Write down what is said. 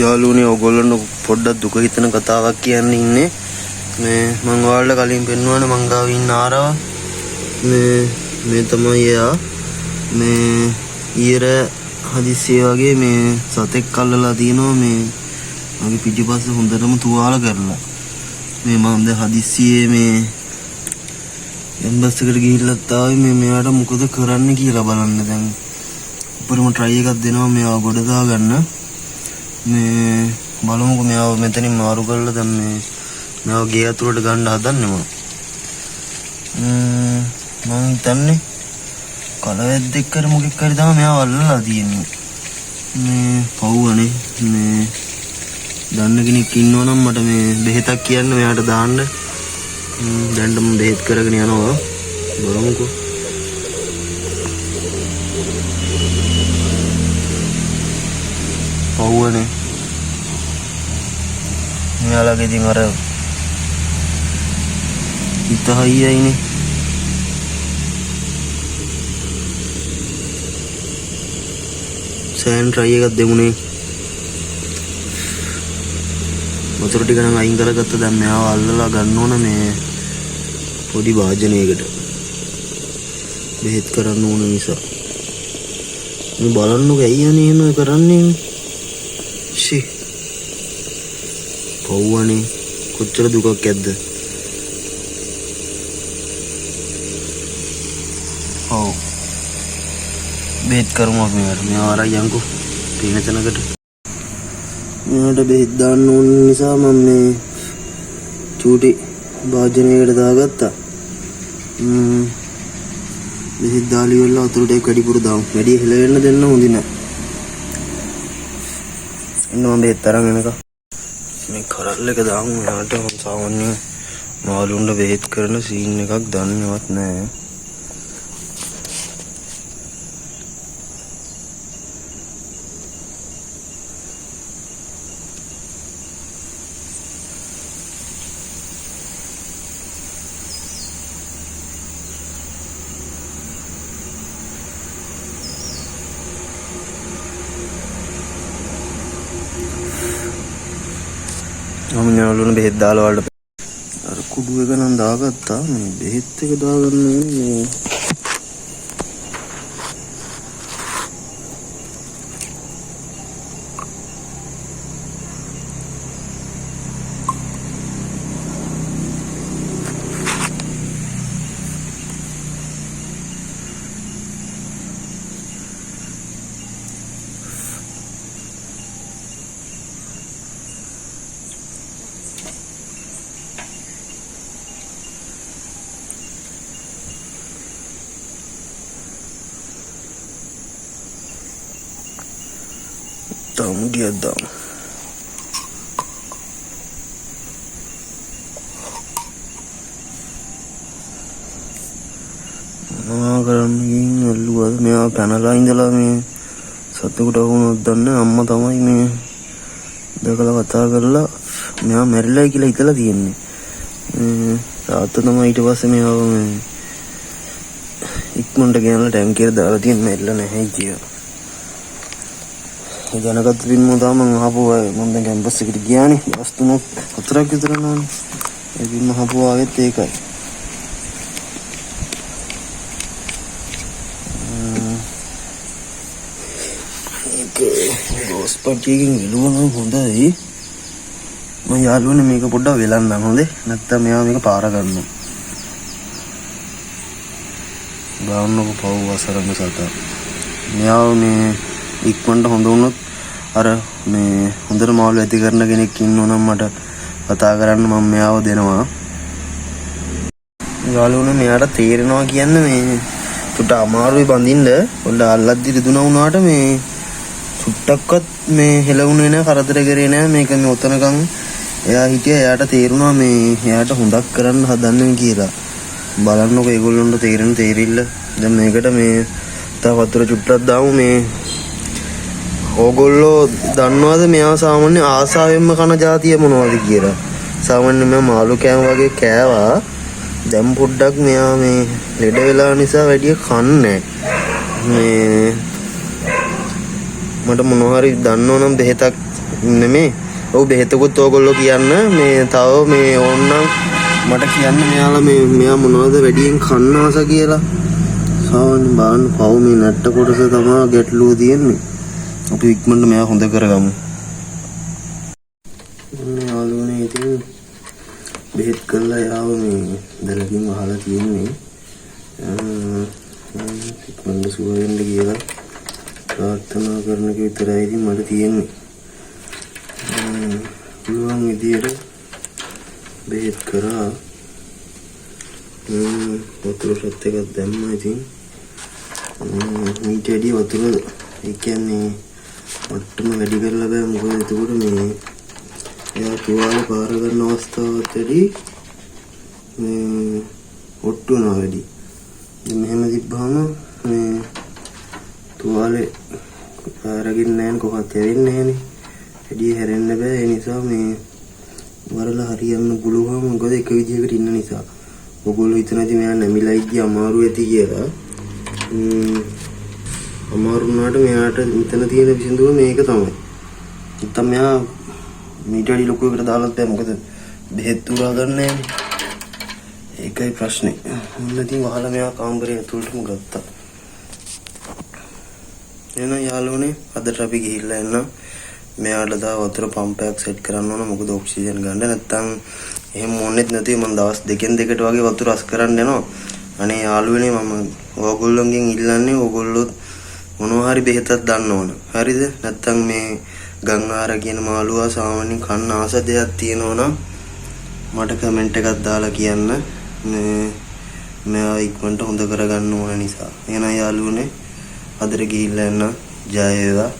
යාළුවනේ ඔයගොල්ලන්ට පොඩ්ඩක් දුක හිතෙන කතාවක් කියන්න ඉන්නේ. මේ මම ඔයාලට කලින් පෙන්වන්න මං ගාව ඉන්න ආරව. මේ තමයි එයා. මේ ඊයර හදිස්සිය වගේ මේ සතෙක් අල්ලලා දිනවා මේ මගේ පිටිපස්ස හොඳටම තුවාල කරලා. මේ මම දැන් හදිස්සියේ මේ එම්බස් එකට ගිහිල්ලත් ආවේ මේ මෙයාට මොකද කරන්න කියලා බලන්න. දැන් උඩරම try එකක් දෙනවා මෙයාව ගොඩ දාගන්න. මේ බලමුකෝ මෙයාව මෙතනින් මාරු කරලා දැන් මෙයාව ගේ අතුරට ගන්න හදන්නේ මම. මම හිතන්නේ කලවැද්දෙක් කර මොකෙක් හරි තමයි මෙයාව අල්ලලා තියෙන්නේ. මේ පව්වනේ මේ දන්න කෙනෙක් ඉන්නවනම් මට මේ බෙහෙතක් කියන්න මෙයාට දාන්න. දැන් මම බෙහෙත් කරගෙන යනවා. බලමුකෝ. පව්වනේ මෙයාලගේ ඉතින් අර හිතහයියයිනේ. සෑන් try එකක් දෙමුනේ. වතුර ටික නම් අයින් කරගත්ත. දැන් මෙයාව අල්ලලා ගන්න ඕන මේ පොඩි වාජනයකට. බෙහෙත් කරන්න ඕන නිසා. මේ බලන්නකෝ ඇයි අනේ එහෙම කරන්නේ? ෂි. පව්වනේ කොච්චර දුකක් ඇද්ද? ඔව්. බෙහෙත් කරමු අපි මෙයාට. මෙයාව අරන් යන්කෝ පේන තැනකට. මෙයාට බෙහෙත් දාන්න ඕන නිසා මම මේ චූටි වාජනයකට දාගත්තා. බෙහෙත් දාලි වල වතුර ටික වැඩිපුර දාමු. වැඩි හෙලවෙන්න දෙන්න හොඳ නෑ. එන්න මම බෙහෙත් අරන් එනකම්. මේ කරල් එක දාමු මෙයාට. සාමාන්‍ය මාළුන්ට බෙහෙත් කරන සීන් එකක් දන්නවත් නෑ. මම යාළුවනේ බෙහෙත් දාලා වලට අර කුඩු එක නම් දාගත්තා. මේ බෙහෙත් එක දාගන්න මේ දාමු ගියක් දාමු. මොනවා කරන්නේ අල්ලුවාද? මෙයා පැනලා ඉඳලා මේ සතුටුට වුණොත් දන්නේ අම්මා තමයි මේ දැකලා කතා කරලා මෙයා මැරිලායි කියලා හිතලා තියෙන්නේ. තාත්තා තමයි ඊට පස්සේ මෙයාව මේ ඉක්මනට ගෙනල්ලා ටැංකියට දාලා තියෙන්නේ මැරිලා නැහැ කියලා. ජනගත පින්ම තාම ආපුවා. මම දැන් කැම්පස් එකට ගියානේ. දවස් 3-4ක් විතර නෝනේ. ඒ පින්ම ආපුවා ආවෙත් ඒකයි. ඒක ගොස්පටියකින් ඉලුවම හොඳයි. මම යාළුවනේ මේක පොඩ්ඩක් වෙලන්නම් හොඳේ. නැත්තම් මෙයා මේක පාර ගන්නවා. ගාන්නකො පව් අසරණ සතා. මෙයා මේ ඉක්මනට හොඳ වුණොත් අර මේ හොඳට මාළු ඇති කරන කෙනෙක් ඉන්නවනම් මට කතා කරන්න මම මෙයාව දෙනවා. යාළුවනේ මෙයාට තේරෙනවා කියන්නේ මේ චුට්ට අමාරුයි බඳින්න. පොඩ්ඩ අල්ලද්දි රිදුනා වුණාට මේ චුට්ටක්වත් මේ හෙලුනේ නැහැ, කරදර කරේ නැහැ. මේක මේ ඔතනකම් එයා හිටියා. එයාට තේරුණා මේ එයාට හොඳක් කරන්න හදන්නේ කියලා. බලන්නකො ඒගොල්ලොන්ට තේරෙන තේරිල්ල. දැන් මේකට මේ තව වතුර චුට්ටක් දාමු. මේ ඕගොල්ලෝ දන්නවද මෙයා සාමාන්‍ය ආසාවෙන්ම කන જાතිය මොනවද කියලා? සාමාන්‍ය මෙයා මාළු කෑම වගේ කෑවා. දැන් පොඩ්ඩක් මෙයා මේ ලෙඩ වෙලා නිසා වැඩි කන්නේ. මේ මට මොනවා හරි දන්නවනම් බෙහෙතක් නෙමේ. ඔව් බෙහෙතකුත් ඕගොල්ලෝ කියන්න. මේ තව මේ ඕන්නම් මට කියන්න මෙයාලා මෙයා මොනවද වැඩියෙන් කන්න ආස කියලා. සාමාන්‍ය බාන්න පව් මේ නැට්ට කොටස තමයි ගැටලුව තියෙන්නේ. අපි ඉක්මනට මෙයා හොඳ කරගමු. යාළුවනේ ඉතින් බෙහෙත් කරලා යාව මේ දලකින් වහලා තියෙන්නේ. ඉක්මනට සුව වෙන්න කියලා ප්‍රාර්ථනා කරන එක විතරයි ඉතින් මට තියෙන්නේ. පුළුවන් විදියට බෙහෙත් කරා වතුර ෂොට් එකක් දැම්මා ඉතින් මීට වැඩි වතුර ඒ කියන්නේ මට්ටම වැඩි කරලා බෑ මොකද එතකොට මේ එයා තුවාල පාර ගන්න අවස්ථාවත් වැඩි ඔට්ටු වෙනවා වැඩි. මෙහෙම තිබ්බහම මේ තුවාලේ පාරගින් නැහැ කොහොමද හැරෙන්නේ නැහනේ. වැඩි හැරෙන්න බෑ. ඒ නිසා මේ වරලා හරියන්න පුළුවන් මොකද එක විදිහකට ඉන්න නිසා. ඔයගොල්ලෝ හිතනදි මෙයා නැමිලා ඉද්දි අමාරු ඇති කියලා. අමාරු වුණාට මෙයාට මෙතන තියෙන විසඳුම මේක තමයි. නැත්තම් මෙයා මීට වැඩි ලොකු එකට දාලත් බෑ මොකද බෙහෙත් උරා ගන්න නැහැ. ඒකයි ප්‍රශ්නේ. මොන්න ඉතින් වහලා මෙයා කාමරේ ඇතුළටම ගත්තා. එහෙනම් යාළුවනේ අදට අපි ගිහිල්ලා එන්න. මෙයාට දා වතුර පම්පයක් සෙට් කරන්න ඕන මොකද ඔක්සිජන් ගන්න නැත්තම් එහෙම මොනෙත් නැති මම දවස් දෙකෙන් දෙකට වගේ වතුර අස් කරන්න යනවා. අනේ යාළුවනේ මම ඕගොල්ලෝගෙන් ඉල්ලන්නේ ඕගොල්ලෝ මොනවා හරි බෙහෙතක් ගන්න ඕන. හරිද? නැත්තම් මේ ගංආර කියන මාළුවා සාමාන්‍යයෙන් කන්න ආස දෙයක් තියෙනවා නම් මට කමෙන්ට් එකක් දාලා කියන්න. මෙයා ඉක්මනට හොඳ කරගන්න ඕන නිසා. එහෙනම් යාළුවනේ අදට ගිහිල්ලා එන්න. ජය වේවා.